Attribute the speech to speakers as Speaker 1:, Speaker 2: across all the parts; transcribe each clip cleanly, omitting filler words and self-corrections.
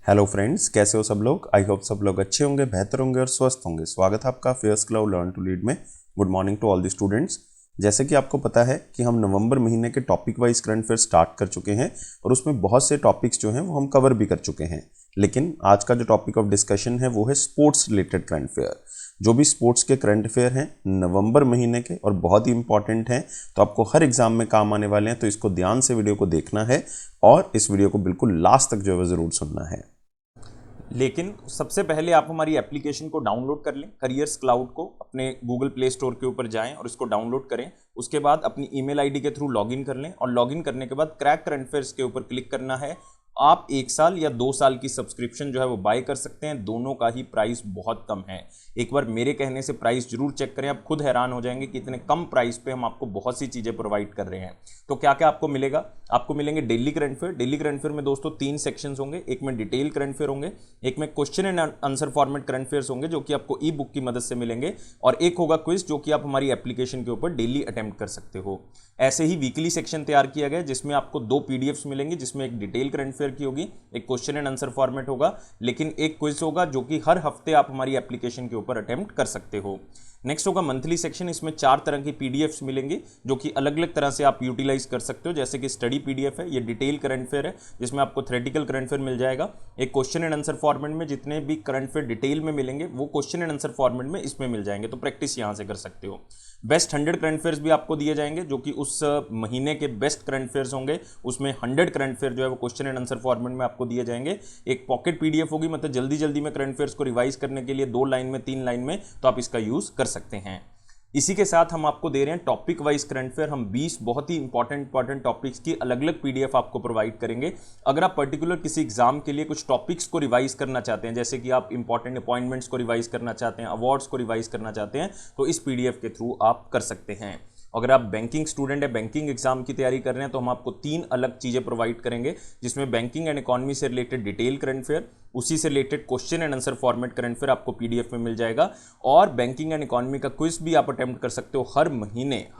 Speaker 1: Hello friends, कैसे हो सब लोग। आई होप सब लोग अच्छे होंगे, बेहतर होंगे और स्वस्थ होंगे। स्वागत है आपका fairs club learn to lead में। Good morning to all the students. जैसे कि आपको पता है कि हम नवंबर महीने के topic wise current affair start कर चुके हैं और उसमें बहुत से टॉपिक्स जो हैं वो हम कवर भी कर चुके हैं। लेकिन आज का जो टॉपिक ऑफ डिस्कशन है वो है स्पोर्ट्स रिलेटेड करंट अफेयर। जो भी स्पोर्ट्स के करंट अफेयर हैं नवंबर महीने के और बहुत ही इंपॉर्टेंट हैं, तो आपको हर एग्जाम में काम आने वाले हैं, तो इसको ध्यान से वीडियो को देखना है और इस वीडियो को बिल्कुल लास्ट तक जो है ज़रूर सुनना है।
Speaker 2: लेकिन सबसे पहले आप हमारी एप्लीकेशन को डाउनलोड कर लें, करियर्स क्लाउड को अपने गूगल प्ले स्टोर के ऊपर जाएं और इसको डाउनलोड करें। उसके बाद अपनी ईमेल आईडी के थ्रू लॉगिन कर लें और लॉगिन करने के बाद क्रैक करंट अफेयर्स के ऊपर क्लिक करना है। आप 1 साल या 2 साल की सब्सक्रिप्शन जो है वो बाय कर सकते हैं। दोनों का ही प्राइस बहुत कम है। एक बार मेरे कहने से प्राइस जरूर चेक करें, आप खुद हैरान हो जाएंगे कि इतने कम प्राइस पे हम आपको बहुत सी चीज़ें प्रोवाइड कर रहे हैं। तो क्या क्या आपको मिलेगा? आपको मिलेंगे daily current affair. Daily current affair में दोस्तों 3 सेक्शंस होंगे। एक में डिटेल करंट अफेयर होंगे, एक में question and answer format current affairs होंगे जो कि आपको ई बुक की मदद से मिलेंगे, और एक होगा क्विज जो कि आप हमारी एप्लीकेशन के ऊपर डेली अटेम्प्ट कर सकते हो। ऐसे ही वीकली सेक्शन तैयार किया गया जिसमें आपको 2 पीडीएफ्स मिलेंगी, जिसमें एक डिटेल करंट अफेयर की होगी, एक क्वेश्चन एंड आंसर फॉर्मेट होगा, लेकिन एक क्विज होगा जो कि हर हफ्ते आप हमारी एप्लीकेशन के ऊपर अटेम्प्ट कर सकते हो। नेक्स्ट होगा मंथली सेक्शन। इसमें 4 तरह की पीडीएफ्स मिलेंगी जो कि अलग अलग तरह से आप यूटिलाइज कर सकते हो। जैसे कि स्टडी पीडीएफ है, ये डिटेल करंट अफेयर है जिसमें आपको थ्योरेटिकल करंट अफेयर मिल जाएगा। एक क्वेश्चन एंड आंसर फॉर्मेट में जितने भी करंट अफेयर डिटेल में मिलेंगे वो क्वेश्चन एंड आंसर फॉर्मेट में इसमें मिल जाएंगे, तो प्रैक्टिस यहां से कर सकते हो। बेस्ट 100 करंट अफेयर्स भी आपको दिए जाएंगे जो कि उस महीने के बेस्ट करंट अफेयर्स होंगे। उसमें 100 करंट अफेयर जो है वो क्वेश्चन एंड आंसर फॉर्मेट में आपको दिए जाएंगे। एक पॉकेट पीडीएफ होगी, मतलब जल्दी जल्दी में करंट अफेयर्स को रिवाइज करने के लिए 2 लाइन में 3 लाइन में, तो आप इसका यूज कर सकते हैं। इसी के साथ हम आपको दे रहे हैं टॉपिक वाइज करंट अफेयर। हम 20 बहुत ही इंपॉर्टेंट टॉपिक्स की अलग अलग पीडीएफ आपको प्रोवाइड करेंगे। अगर आप पर्टिकुलर किसी एग्जाम के लिए कुछ टॉपिक्स को रिवाइज करना चाहते हैं, जैसे कि आप इंपॉर्टेंट अपॉइंटमेंट्स को रिवाइज करना चाहते हैं, अवार्ड्स को रिवाइज करना चाहते हैं, तो इस पीडीएफ के थ्रू आप कर सकते हैं। अगर आप बैंकिंग स्टूडेंट है, बैंकिंग एग्जाम की तैयारी कर रहे हैं, तो हम आपको 3 अलग चीजें प्रोवाइड करेंगे, जिसमें बैंकिंग एंड इकोनॉमी से रिलेटेड डिटेल करंट अफेयर, उसी से related question and answer format current affair आपको पीडीएफ में मिल जाएगा, और बैंकिंग एंड इकोनॉमी का क्विज भी आप अटेम्प्ट कर सकते हो। हर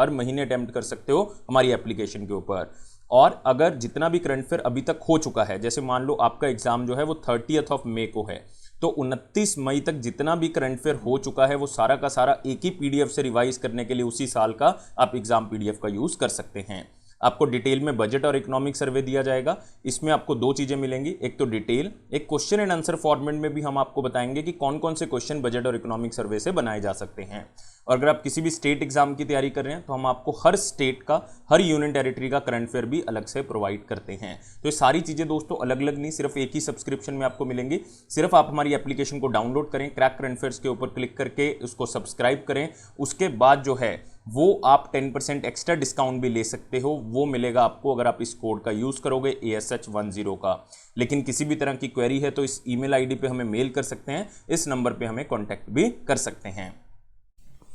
Speaker 2: महीने अटेम्प्ट कर सकते हो हमारी एप्लीकेशन के ऊपर। और अगर जितना भी करंट अफेयर अभी तक हो चुका है, जैसे मान लो आपका एग्जाम जो है वो 30 मई को है, तो 29 मई तक जितना भी करंट अफेयर हो चुका है वो सारा का सारा एक ही पीडीएफ से रिवाइज करने के लिए उसी साल का आप एग्जाम पीडीएफ का यूज कर सकते हैं। आपको डिटेल में बजट और इकोनॉमिक सर्वे दिया जाएगा। इसमें आपको 2 चीजें मिलेंगी, एक तो डिटेल, एक क्वेश्चन एंड आंसर फॉर्मेट में भी हम आपको बताएंगे कि कौन कौन से क्वेश्चन बजट और इकोनॉमिक सर्वे से बनाए जा सकते हैं। और अगर आप किसी भी स्टेट एग्जाम की तैयारी कर रहे हैं तो हम आपको हर स्टेट का, हर यूनियन टेरिटरी का करंट अफेयर भी अलग से प्रोवाइड करते हैं। तो ये सारी चीजें दोस्तों अलग अलग नहीं, सिर्फ एक ही सब्सक्रिप्शन में आपको मिलेंगी। सिर्फ आप हमारी एप्लीकेशन को डाउनलोड करें, क्रैक करंट अफेयर्स के ऊपर क्लिक करके उसको सब्सक्राइब करें। उसके बाद जो है वो आप 10% एक्स्ट्रा डिस्काउंट भी ले सकते हो। वो मिलेगा आपको अगर आप इस कोड का यूज करोगे ASH10 का। लेकिन किसी भी तरह की क्वेरी है तो इस ईमेल आईडी पे हमें मेल कर सकते हैं, इस नंबर पे हमें कांटेक्ट भी कर सकते हैं।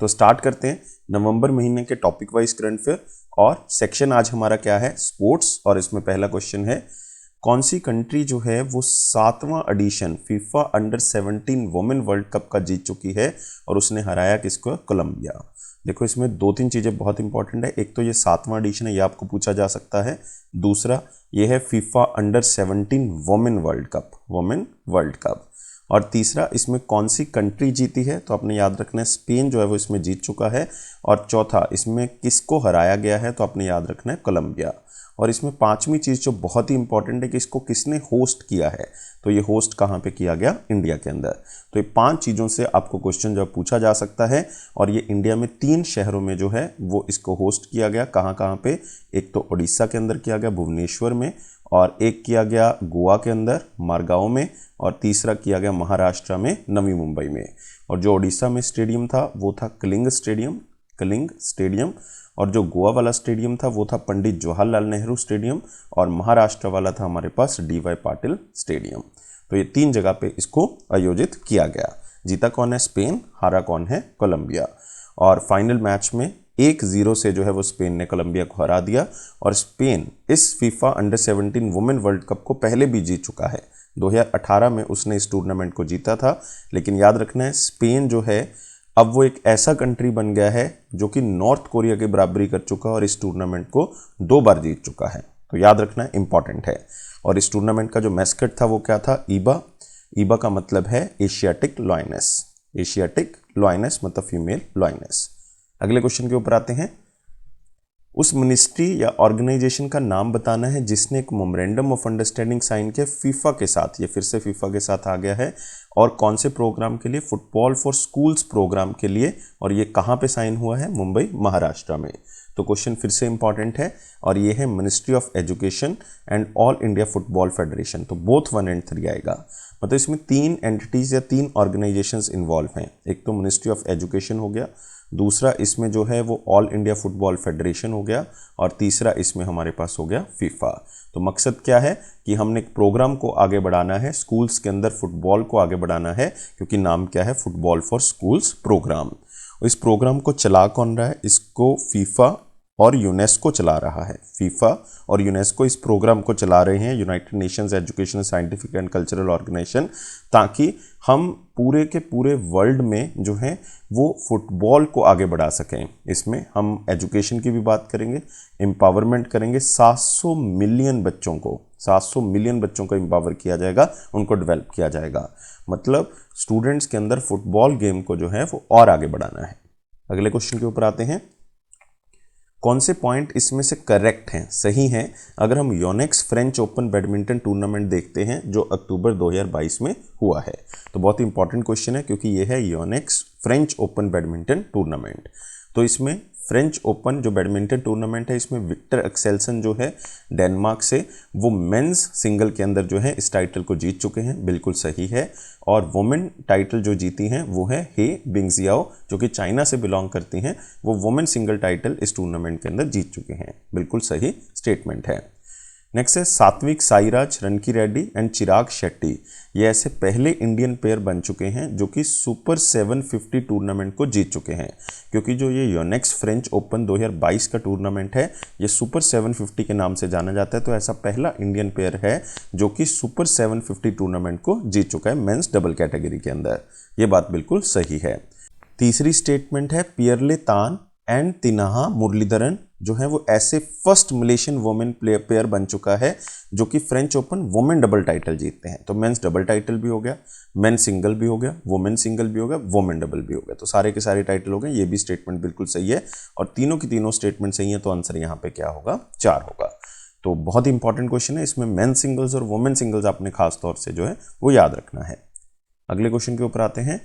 Speaker 1: तो स्टार्ट करते हैं नवंबर महीने के टॉपिक वाइज करंट अफेयर। और सेक्शन आज हमारा क्या है? स्पोर्ट्स। और इसमें पहला क्वेश्चन है, कौन सी कंट्री जो है वो 7वां edition FIFA under 17 women world cup का जीत चुकी है और उसने हराया किसको? कोलंबिया। देखो इसमें 2-3 चीज़ें बहुत इंपॉर्टेंट है। एक तो ये 7वां एडिशन है, ये आपको पूछा जा सकता है। दूसरा ये है FIFA under 17 women world cup. और तीसरा इसमें कौन सी कंट्री जीती है, तो आपने याद रखना है स्पेन जो है वो इसमें जीत चुका है। और चौथा इसमें किसको हराया गया है, तो आपने याद रखना है कोलंबिया। और इसमें 5वीं चीज़ जो बहुत ही इंपॉर्टेंट है कि इसको किसने होस्ट किया है, तो ये होस्ट कहाँ पे किया गया? इंडिया के अंदर। तो ये 5 चीज़ों से आपको क्वेश्चन जो पूछा जा सकता है। और ये इंडिया में 3 शहरों में जो है वो इसको होस्ट किया गया। कहाँ कहाँ पे? एक तो उड़ीसा के अंदर किया गया, भुवनेश्वर में, और एक किया गया गोवा के अंदर, मारगांव में, और तीसरा किया गया महाराष्ट्र में, नवी मुंबई में। और जो उड़ीसा में स्टेडियम था वो था कलिंग स्टेडियम, और जो गोवा वाला स्टेडियम था वो था पंडित जवाहरलाल नेहरू स्टेडियम, और महाराष्ट्र वाला था हमारे पास DY पाटिल स्टेडियम। तो ये 3 जगह पे इसको आयोजित किया गया। जीता कौन है? स्पेन। हारा कौन है? कोलंबिया। और फाइनल मैच में 1-0 से जो है वो स्पेन ने कोलंबिया को हरा दिया। और स्पेन इस FIFA under 17 women world cup को पहले भी जीत चुका है। 2018 में उसने इस टूर्नामेंट को जीता था। लेकिन याद रखना है स्पेन जो है अब वो एक ऐसा कंट्री बन गया है जो कि नॉर्थ कोरिया की बराबरी कर चुका है और इस टूर्नामेंट को 2 बार जीत चुका है। तो याद रखना इंपॉर्टेंट है। और इस टूर्नामेंट का जो मैस्कट था वो क्या था, ईबा। ईबा का मतलब है एशियाटिक लॉयनेस, एशियाटिक लॉयनेस मतलब फीमेल लॉयनेस। अगले क्वेश्चन के ऊपर आते हैं। उस मिनिस्ट्री या ऑर्गेनाइजेशन का नाम बताना है जिसने एक मेमोरेंडम ऑफ अंडरस्टैंडिंग साइन किया फीफा के साथ, ये फिर से फीफा के साथ आ गया है, और कौन से प्रोग्राम के लिए, फुटबॉल फॉर स्कूल्स प्रोग्राम के लिए, और ये कहाँ पे साइन हुआ है, मुंबई महाराष्ट्र में। तो क्वेश्चन फिर से इंपॉर्टेंट है, और ये है ministry of education and all India football federation, तो बोथ 1 and 3 आएगा। मतलब इसमें 3 एंटिटीज या 3 ऑर्गेनाइजेशंस इन्वॉल्व हैं। एक तो मिनिस्ट्री ऑफ एजुकेशन हो गया, दूसरा इसमें जो है वो ऑल इंडिया फुटबॉल फेडरेशन हो गया, और तीसरा इसमें हमारे पास हो गया फीफा। तो मकसद क्या है कि हमने एक प्रोग्राम को आगे बढ़ाना है, स्कूल्स के अंदर फुटबॉल को आगे बढ़ाना है, क्योंकि नाम क्या है, फुटबॉल फॉर स्कूल्स प्रोग्राम। इस प्रोग्राम को चला कौन रहा है, इसको फीफा और यूनेस्को चला रहा है। फीफा और यूनेस्को इस प्रोग्राम को चला रहे हैं, United Nations Educational Scientific and Cultural Organization, ताकि हम पूरे के पूरे वर्ल्ड में जो है वो फुटबॉल को आगे बढ़ा सकें। इसमें हम एजुकेशन की भी बात करेंगे, एम्पावरमेंट करेंगे, 700 मिलियन बच्चों को, 700 मिलियन बच्चों को एम्पावर किया जाएगा, उनको डेवलप किया जाएगा। मतलब स्टूडेंट्स के अंदर फुटबॉल गेम को जो है वो और आगे बढ़ाना है। अगले क्वेश्चन के ऊपर आते हैं। कौन से पॉइंट इसमें से करेक्ट हैं, सही हैं? अगर हम Yonex French open badminton tournament देखते हैं जो अक्टूबर 2022 में हुआ है, तो बहुत ही इंपॉर्टेंट क्वेश्चन है, क्योंकि ये है Yonex French open badminton tournament. तो इसमें फ्रेंच ओपन जो बैडमिंटन टूर्नामेंट है, इसमें विक्टर एक्सेल्सन जो है डेनमार्क से, वो मेंस सिंगल के अंदर जो है इस टाइटल को जीत चुके हैं, बिल्कुल सही है। और वुमेन टाइटल जो जीती हैं वो है हे बिंगजियाओ, जो कि चाइना से बिलोंग करती हैं, वो वुमेन सिंगल टाइटल इस टूर्नामेंट के अंदर जीत चुके हैं, बिल्कुल सही स्टेटमेंट है। नेक्स्ट है सात्विक साईराज रनकी रेड्डी एंड चिराग शेट्टी, ये ऐसे पहले इंडियन पेयर बन चुके हैं जो कि सुपर 750 टूर्नामेंट को जीत चुके हैं। क्योंकि जो ये योनेक्स फ्रेंच ओपन 2022 का टूर्नामेंट है, ये सुपर 750 के नाम से जाना जाता है, तो ऐसा पहला इंडियन पेयर है जो कि सुपर 750 टूर्नामेंट को जीत चुका है मेंस डबल कैटेगरी के अंदर। ये बात बिल्कुल सही है। तीसरी स्टेटमेंट है पियरले तान एंड तिनाहा मुरलीधरन जो है वो ऐसे फर्स्ट मलेशियन वुमेन पेयर बन चुका है जो कि French open women double title जीतते हैं। तो मेंस डबल टाइटल भी हो गया, मेन सिंगल भी हो गया, वुमेन सिंगल भी हो गया, वुमेन डबल भी हो गया, तो सारे के सारे टाइटल हो गए। ये भी स्टेटमेंट बिल्कुल सही है, और तीनों की तीनों स्टेटमेंट सही है, तो आंसर यहाँ पे क्या होगा, 4 होगा। तो बहुत ही इंपॉर्टेंट क्वेश्चन है, इसमें मेन सिंगल्स और वुमेन सिंगल्स आपने खास तौर से जो है वो याद रखना है। अगले क्वेश्चन के ऊपर आते हैं।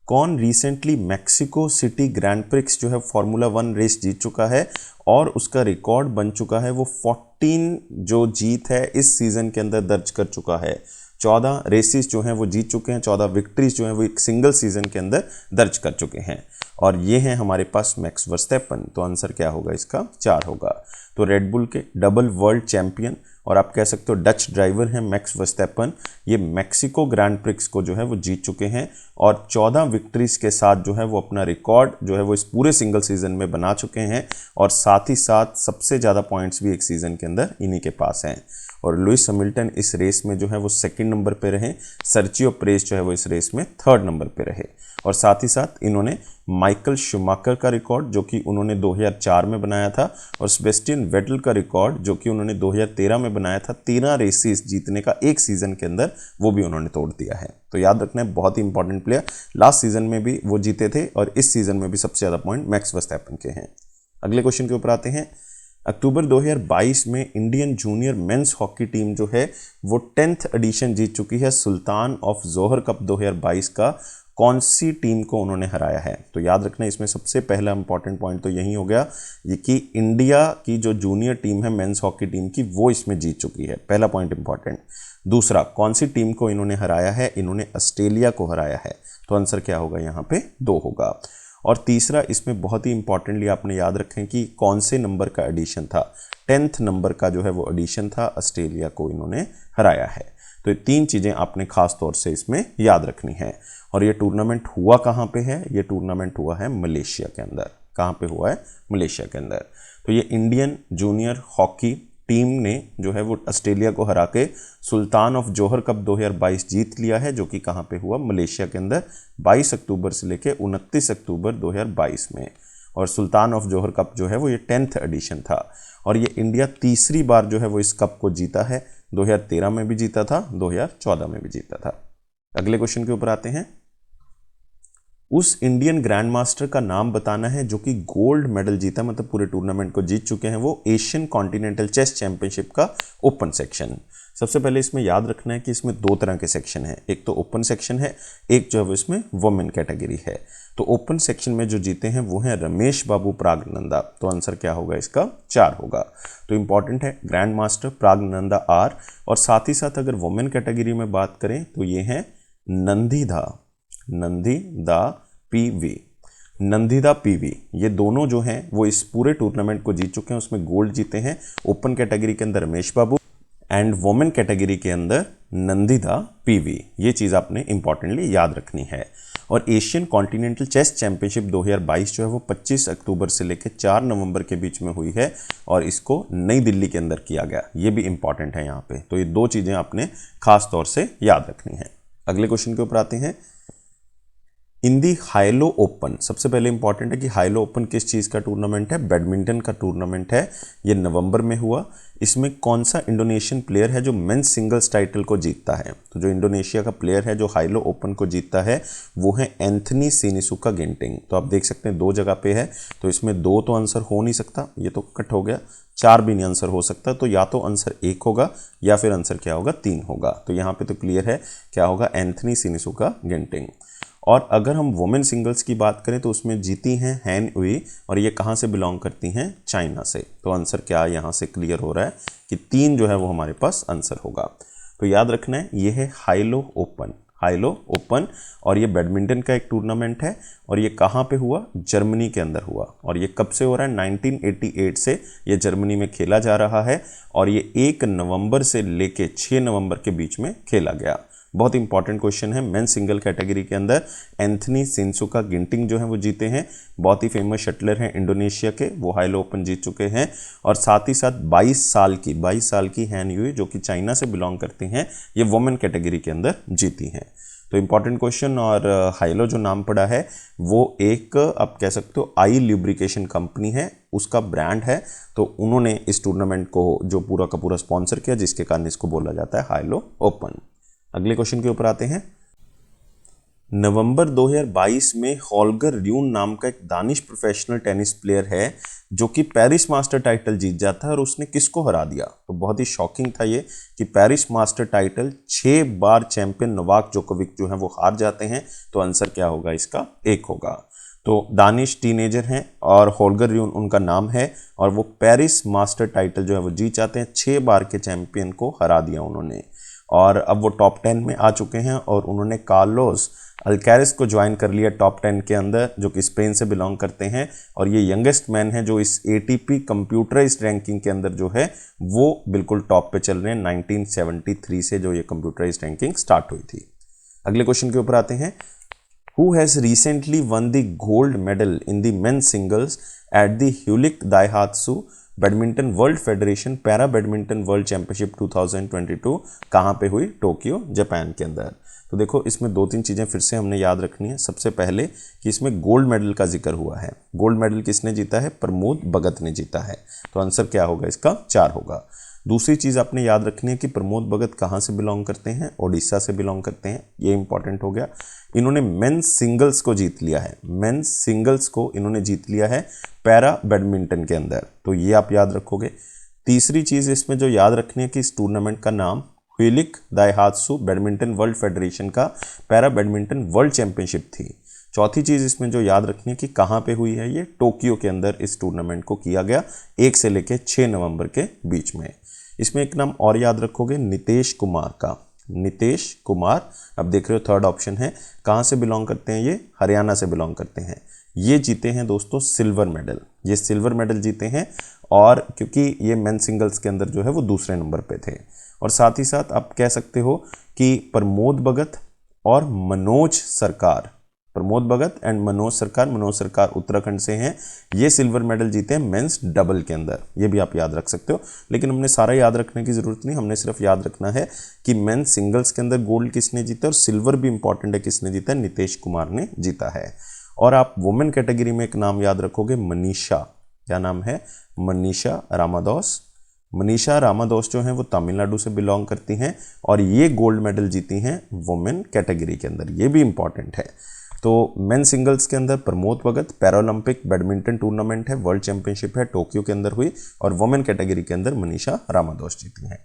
Speaker 1: कौन recently Mexico city grand prix जो है फार्मूला 1 रेस जीत चुका है और उसका रिकॉर्ड बन चुका है, वो 14 जो जीत है इस सीजन के अंदर दर्ज कर चुका है। 14 रेसेस जो हैं वो जीत चुके हैं, 14 विक्ट्रीज जो हैं वो एक सिंगल सीजन के अंदर दर्ज कर चुके हैं, और ये हैं हमारे पास मैक्स वर्स्टैपन। तो आंसर क्या होगा इसका, 4 होगा। तो रेडबुल के डबल वर्ल्ड चैंपियन और आप कह सकते हो डच ड्राइवर हैं मैक्स वर्स्टैपन, ये मैक्सिको ग्रैंड प्रिक्स को जो है वो जीत चुके हैं, और 14 विक्ट्रीज के साथ जो है वो अपना रिकॉर्ड जो है वो इस पूरे सिंगल सीजन में बना चुके हैं, और साथ ही साथ सबसे ज़्यादा पॉइंट्स भी एक सीजन के अंदर इन्हीं के पास हैं। और लुइस हैमिल्टन इस रेस में जो है वो 2nd नंबर पे रहे, सर्जियो परेज जो है वो इस रेस में 3rd नंबर पे रहे, और साथ ही साथ इन्होंने माइकल शूमाकर का रिकॉर्ड जो कि उन्होंने 2004 में बनाया था, और सेबेस्टियन वेटल का रिकॉर्ड जो कि उन्होंने 2013 में बनाया था 13 रेसेस जीतने का एक सीजन के अंदर, वो भी उन्होंने तोड़ दिया है। तो याद रखना है, बहुत ही इंपॉर्टेंट प्लेयर, लास्ट सीजन में भी वो जीते थे और इस सीजन में भी सबसे ज़्यादा पॉइंट मैक्स वर्स्टैपन के हैं। अगले क्वेश्चन के ऊपर आते हैं। अक्टूबर 2022 में Indian junior men's hockey team जो है वो 10th एडिशन जीत चुकी है सुल्तान ऑफ जोहर कप 2022 का। कौन सी टीम को उन्होंने हराया है? तो याद रखना, इसमें सबसे पहला इंपॉर्टेंट पॉइंट तो यही हो गया ये कि इंडिया की जो जूनियर टीम है मेंस हॉकी टीम की, वो इसमें जीत चुकी है, पहला पॉइंट इंपॉर्टेंट। दूसरा, कौन सी टीम को इन्होंने हराया है? इन्होंने ऑस्ट्रेलिया को हराया है, तो आंसर क्या होगा यहाँ पे, 2 होगा। और तीसरा, इसमें बहुत ही इंपॉर्टेंटली आपने याद रखें कि कौन से नंबर का एडिशन था, 10th नंबर का जो है वो एडिशन था, ऑस्ट्रेलिया को इन्होंने हराया है। तो ये 3 चीज़ें आपने खास तौर से इसमें याद रखनी है। और ये टूर्नामेंट हुआ कहाँ पे है? ये टूर्नामेंट हुआ है मलेशिया के अंदर। कहाँ पे हुआ है? मलेशिया के अंदर। तो ये इंडियन जूनियर हॉकी टीम ने जो है वो ऑस्ट्रेलिया को हरा के सुल्तान ऑफ जोहर कप 2022 जीत लिया है, जो कि कहाँ पे हुआ? मलेशिया के अंदर 22 अक्टूबर से लेके 29 अक्टूबर 2022 में। और सुल्तान ऑफ जोहर कप जो है वो ये 10th एडिशन था, और ये इंडिया तीसरी बार जो है वो इस कप को जीता है। 2013 में भी जीता था, 2014 में भी जीता था। अगले क्वेश्चन के ऊपर आते हैं। उस इंडियन ग्रैंड मास्टर का नाम बताना है जो कि गोल्ड मेडल जीता, मतलब पूरे टूर्नामेंट को जीत चुके हैं। वो एशियन कॉन्टिनेंटल चेस चैंपियनशिप का ओपन सेक्शन। सबसे पहले इसमें याद रखना है कि इसमें दो तरह के सेक्शन हैं, एक तो ओपन सेक्शन है, एक जो है इसमें वुमेन कैटेगरी है। तो ओपन सेक्शन में जो जीते हैं वो हैं रमेश बाबू प्रागनंदा। तो आंसर क्या होगा इसका? 4 होगा। तो इंपॉर्टेंट है ग्रैंड मास्टर प्रागनंदा आर, और साथ ही साथ अगर वुमेन कैटेगरी में बात करें तो ये हैं नंदिदा पीवी, नंदिदा पीवी। ये दोनों जो हैं वो इस पूरे टूर्नामेंट को जीत चुके हैं, उसमें गोल्ड जीते हैं। ओपन कैटेगरी के अंदर रमेश बाबू एंड वुमेन कैटेगरी के अंदर नंदिदा पीवी। ये चीज़ आपने इंपॉर्टेंटली याद रखनी है। और एशियन कॉन्टिनेंटल चेस चैंपियनशिप 2022 जो है वो 25 अक्टूबर से लेकर 4 नवंबर के बीच में हुई है, और इसको नई दिल्ली के अंदर किया गया। ये भी इंपॉर्टेंट है यहाँ पे। तो ये दो चीज़ें आपने खास तौर से याद रखनी है। अगले क्वेश्चन के ऊपर आते हैं। इन दी हाइलो ओपन, सबसे पहले इंपॉर्टेंट है कि हाइलो ओपन किस चीज़ का टूर्नामेंट है? बैडमिंटन का टूर्नामेंट है। ये नवंबर में हुआ। इसमें कौन सा इंडोनेशियन प्लेयर है जो मेंस सिंगल्स टाइटल को जीतता है? तो जो इंडोनेशिया का प्लेयर है जो हाइलो ओपन को जीतता है वो है एंथनी सिनिसुका गिंटिंग। तो आप देख सकते हैं दो जगह पे है, तो इसमें दो तो आंसर हो नहीं सकता, ये तो कट हो गया। 4 भी नहीं आंसर हो सकता, तो या तो आंसर 1 होगा या फिर आंसर क्या होगा? 3 होगा। तो यहाँ पे तो क्लियर है क्या होगा? Anthony Sinisuka Ginting. और अगर हम वुमेन सिंगल्स की बात करें तो उसमें जीती हैं हैन हुई, और ये कहाँ से बिलोंग करती हैं? चाइना से। तो आंसर क्या यहाँ से क्लियर हो रहा है कि 3 जो है वो हमारे पास आंसर होगा। तो याद रखना है ये है हाइलो ओपन, हाइलो ओपन। और ये बैडमिंटन का एक टूर्नामेंट है, और ये कहाँ पे हुआ? जर्मनी के अंदर हुआ। और ये कब से हो रहा है? 1988 से ये जर्मनी में खेला जा रहा है, और ये 1 नवंबर से लेके 6 नवंबर के बीच में खेला गया। बहुत इंपॉर्टेंट क्वेश्चन है। मेन सिंगल कैटेगरी के अंदर एंथनी सिनिसुका गिंटिंग जो है वो जीते हैं। बहुत ही फेमस शटलर हैं इंडोनेशिया के, वो हाइलो ओपन जीत चुके हैं। और साथ ही साथ 22 साल की हैन युई जो कि चाइना से बिलोंग करती हैं, ये वुमेन कैटेगरी के अंदर जीती हैं। तो इंपॉर्टेंट क्वेश्चन। और हाइलो जो नाम पड़ा है वो एक आप कह सकते हो आई ल्यूब्रिकेशन कंपनी है, उसका ब्रांड है। तो उन्होंने इस टूर्नामेंट को जो पूरा का पूरा स्पॉन्सर किया, जिसके कारण इसको बोला जाता है हाइलो ओपन। अगले क्वेश्चन के ऊपर आते हैं। नवंबर 2022 में हॉल्गर र्यून नाम का एक दानिश प्रोफेशनल टेनिस प्लेयर है जो कि पेरिस मास्टर टाइटल जीत जाता है, और उसने किसको हरा दिया? तो बहुत ही शॉकिंग था ये कि पेरिस मास्टर टाइटल 6 बार चैंपियन नोवाक जोकोविक जो है वो हार जाते हैं। तो आंसर क्या होगा इसका? 1 होगा। तो दानिश टीनेजर हैं और हॉल्गर र्यून उनका नाम है, और वो पेरिस मास्टर टाइटल जो है वो जीत जाते हैं। 6 बार के चैंपियन को हरा दिया उन्होंने, और अब वो टॉप 10 में आ चुके हैं। और उन्होंने कार्लोस अल्कैरेस को ज्वाइन कर लिया टॉप 10 के अंदर, जो कि स्पेन से बिलोंग करते हैं। और ये यंगेस्ट मैन है जो इस एटीपी कंप्यूटराइज्ड रैंकिंग के अंदर जो है वो बिल्कुल टॉप पे चल रहे हैं। 1973 से जो ये कंप्यूटराइज्ड रैंकिंग स्टार्ट हुई थी। अगले क्वेश्चन के ऊपर आते हैं। Who has recently won the gold medal in the men's singles at the Hulic Daihatsu badminton world federation para badminton world championship 2022 कहाँ पे हुई? टोक्यो, जापान के अंदर। तो देखो इसमें 2-3 चीज़ें फिर से हमने याद रखनी है। सबसे पहले कि इसमें गोल्ड मेडल का जिक्र हुआ है। गोल्ड मेडल किसने जीता है? प्रमोद भगत ने जीता है। तो आंसर क्या होगा इसका? 4 होगा। दूसरी चीज़ आपने याद रखनी है कि प्रमोद भगत कहाँ से बिलोंग करते हैं? ओडिशा से बिलोंग करते हैं। ये इंपॉर्टेंट हो गया। इन्होंने मेंस सिंगल्स को जीत लिया है, मेंस सिंगल्स को इन्होंने जीत लिया है पैरा बैडमिंटन के अंदर। तो ये आप याद रखोगे। तीसरी चीज़ इसमें जो याद रखनी है कि इस टूर्नामेंट का नाम ह्यूलिक दाइहात्सु बैडमिंटन वर्ल्ड फेडरेशन का पैरा बैडमिंटन वर्ल्ड चैंपियनशिप थी। चौथी चीज़ इसमें जो याद रखनी है कि कहाँ पे हुई है? ये टोक्यो के अंदर इस टूर्नामेंट को किया गया 1 से लेकर 6 नवंबर के बीच में। इसमें एक नाम और याद रखोगे, नितेश कुमार का। नितेश कुमार, अब देख रहे हो 3rd ऑप्शन है। कहाँ से बिलोंग करते हैं ये? हरियाणा से बिलोंग करते हैं। ये जीते हैं दोस्तों सिल्वर मेडल, ये सिल्वर मेडल जीते हैं। और क्योंकि ये मेन सिंगल्स के अंदर जो है वो दूसरे नंबर पे थे। और साथ ही साथ आप कह सकते हो कि प्रमोद भगत और मनोज सरकार, प्रमोद भगत एंड मनोज सरकार उत्तराखंड से हैं। ये सिल्वर मेडल जीते हैं मेंस डबल के अंदर। ये भी आप याद रख सकते हो, लेकिन हमने सारा याद रखने की जरूरत नहीं। हमने सिर्फ याद रखना है कि मेंस सिंगल्स के अंदर गोल्ड किसने जीता, और सिल्वर भी इंपॉर्टेंट है, किसने जीता? नितेश कुमार ने जीता है। और आप वुमेन कैटेगरी में एक नाम याद रखोगे, मनीषा। क्या नाम है? मनीषा रामादास। मनीषा रामादास जो हैं वो तमिलनाडु से बिलोंग करती हैं और ये गोल्ड मेडल जीती हैं वुमेन कैटेगरी के अंदर, ये भी इंपॉर्टेंट है। तो मेन सिंगल्स के अंदर Pramod Bhagat, Paralympic badminton tournament है, वर्ल्ड चैंपियनशिप है, टोक्यो के अंदर हुई, और वुमेन कैटेगरी के अंदर मनीषा रामादास जीती हैं।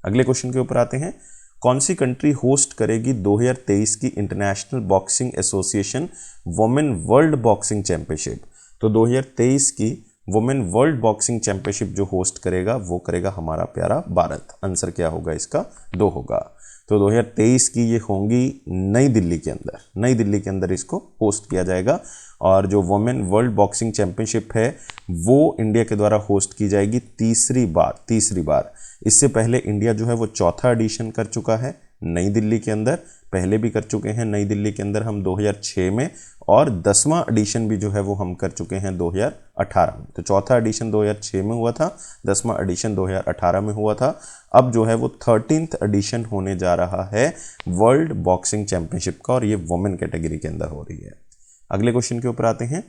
Speaker 1: अगले क्वेश्चन के ऊपर आते हैं। कौन सी कंट्री होस्ट करेगी 2023 की international boxing association women world boxing championship? तो 2023 की वुमेन वर्ल्ड बॉक्सिंग चैंपियनशिप जो होस्ट करेगा वो करेगा हमारा प्यारा भारत। आंसर क्या होगा इसका? 2 होगा। तो 2023 की ये होंगी नई दिल्ली के अंदर, नई दिल्ली के अंदर इसको होस्ट किया जाएगा। और जो वुमेन वर्ल्ड बॉक्सिंग चैंपियनशिप है वो इंडिया के द्वारा होस्ट की जाएगी तीसरी बार। इससे पहले इंडिया जो है वो चौथा एडिशन कर चुका है नई दिल्ली के अंदर, पहले भी कर चुके हैं नई दिल्ली के अंदर हम 2006 में, और 10वां एडिशन भी जो है वो हम कर चुके हैं 2018 में। तो चौथा एडिशन 2006 में हुआ था, 10वां एडिशन 2018 में हुआ था। अब जो है वो 13th एडिशन होने जा रहा है वर्ल्ड बॉक्सिंग चैंपियनशिप का, और ये वुमेन कैटेगरी के अंदर हो रही है। अगले क्वेश्चन के ऊपर आते हैं।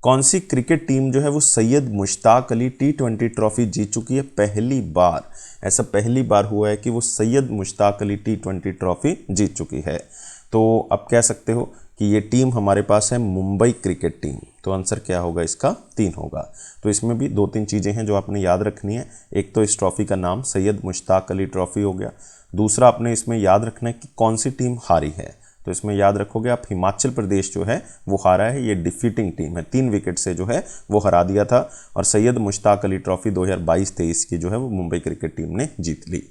Speaker 1: कौन सी क्रिकेट टीम जो है वो सैयद मुश्ताक अली T20 ट्रॉफी जीत चुकी है पहली बार? ऐसा पहली बार हुआ है कि वो सैयद मुश्ताक अली T20 ट्रॉफी जीत चुकी है। तो अब कह सकते हो कि ये टीम हमारे पास है मुंबई क्रिकेट टीम। तो आंसर क्या होगा इसका? 3 होगा। तो इसमें भी 2-3 चीज़ें हैं जो आपने याद रखनी है। एक तो इस ट्रॉफी का नाम सैयद मुश्ताक अली ट्रॉफी हो गया। दूसरा आपने इसमें याद रखना है कि कौन सी टीम हारी है। तो इसमें याद रखोगे आप, हिमाचल प्रदेश जो है वो हारा है, ये डिफीटिंग टीम है, 3 विकेट से जो है वो हरा दिया था। और सैयद मुश्ताक अली ट्रॉफी 2022-23 की जो है वो मुंबई क्रिकेट टीम ने जीत ली,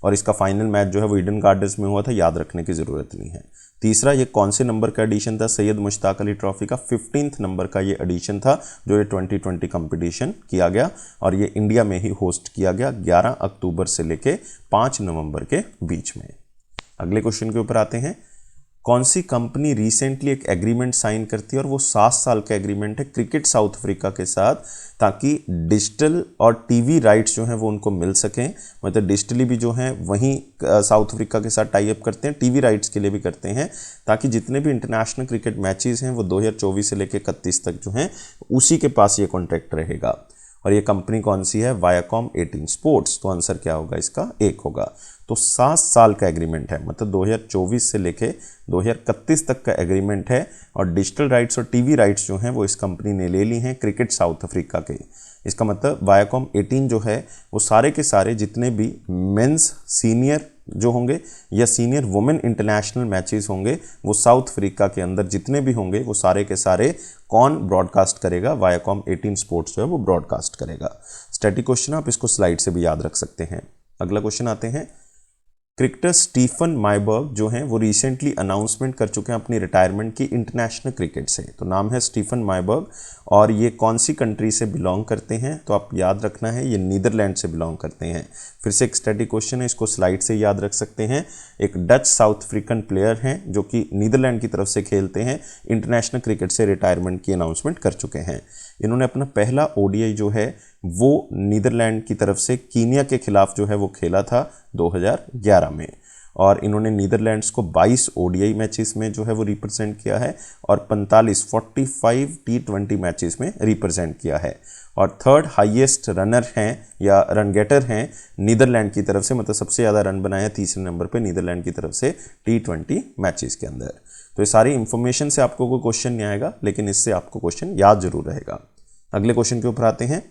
Speaker 1: और इसका फाइनल मैच जो है वो ईडन गार्डन्स में हुआ था, याद रखने की ज़रूरत नहीं है। तीसरा, ये कौन से नंबर का एडिशन था सैयद मुश्ताक अली ट्रॉफी का? 15th नंबर का ये एडिशन था जो ये 2020 कंपटीशन किया गया, और ये इंडिया में ही होस्ट किया गया 11 अक्टूबर से लेके 5 नवंबर के बीच में। अगले क्वेश्चन के ऊपर आते हैं। कौन सी कंपनी रिसेंटली एक एग्रीमेंट साइन करती है, और वो 7 साल का एग्रीमेंट है क्रिकेट साउथ अफ्रीका के साथ, ताकि डिजिटल और टीवी राइट्स जो हैं वो उनको मिल सकें। मतलब डिजिटली भी जो हैं वहीं साउथ अफ्रीका के साथ टाई अप करते हैं, टीवी राइट्स के लिए भी करते हैं, ताकि जितने भी इंटरनेशनल क्रिकेट मैचेस हैं वो 2024 से लेकर 31 तक जो हैं उसी के पास ये कॉन्ट्रैक्ट रहेगा। और ये कंपनी कौन सी है? Viacom 18 sports. तो आंसर क्या होगा इसका? 1 होगा। तो 7 साल का एग्रीमेंट है, मतलब 2024 से लेके 2031 तक का एग्रीमेंट है, और डिजिटल राइट्स और टीवी राइट्स जो हैं वो इस कंपनी ने ले ली हैं क्रिकेट साउथ अफ्रीका के। इसका मतलब वायाकॉम 18 जो है वो सारे के सारे जितने भी मेंस सीनियर जो होंगे या सीनियर वुमेन इंटरनेशनल मैचेस होंगे वो साउथ अफ्रीका के अंदर जितने भी होंगे वो सारे के सारे कौन ब्रॉडकास्ट करेगा? वायाकॉम 18 स्पोर्ट्स जो है वो ब्रॉडकास्ट करेगा। स्टैटिक क्वेश्चन, आप इसको स्लाइड से भी याद रख सकते हैं। अगला क्वेश्चन आते हैं। क्रिकेटर स्टीफन मायबर्ग जो हैं वो रिसेंटली अनाउंसमेंट कर चुके हैं अपनी रिटायरमेंट की इंटरनेशनल क्रिकेट से। तो नाम है स्टीफन मायबर्ग, और ये कौन सी कंट्री से बिलोंग करते हैं? तो आप याद रखना है ये नीदरलैंड से बिलोंग करते हैं। फिर से एक स्टडी क्वेश्चन है, इसको स्लाइड से याद रख सकते हैं। एक डच साउथ अफ्रीकन प्लेयर हैं जो कि नीदरलैंड की तरफ से खेलते हैं, इंटरनेशनल क्रिकेट से रिटायरमेंट की अनाउंसमेंट कर चुके हैं। इन्होंने अपना पहला ओडीआई जो है वो नीदरलैंड की तरफ से कीनिया के खिलाफ जो है वो खेला था 2011 में, और इन्होंने नीदरलैंड्स को 22 ओडीआई मैचेस में जो है वो रिप्रेजेंट किया है, और 45 T20 मैचेस में रिप्रेजेंट किया है, और 3rd हाईएस्ट रनर हैं या रन गेटर हैं नीदरलैंड की तरफ से, मतलब सबसे ज़्यादा रन बनाया 3रे नंबर पे नीदरलैंड की तरफ से T20 मैचेस के अंदर। तो ये सारी इंफॉर्मेशन से आपको कोई क्वेश्चन नहीं आएगा, लेकिन इससे आपको क्वेश्चन याद जरूर रहेगा। अगले क्वेश्चन के ऊपर आते हैं।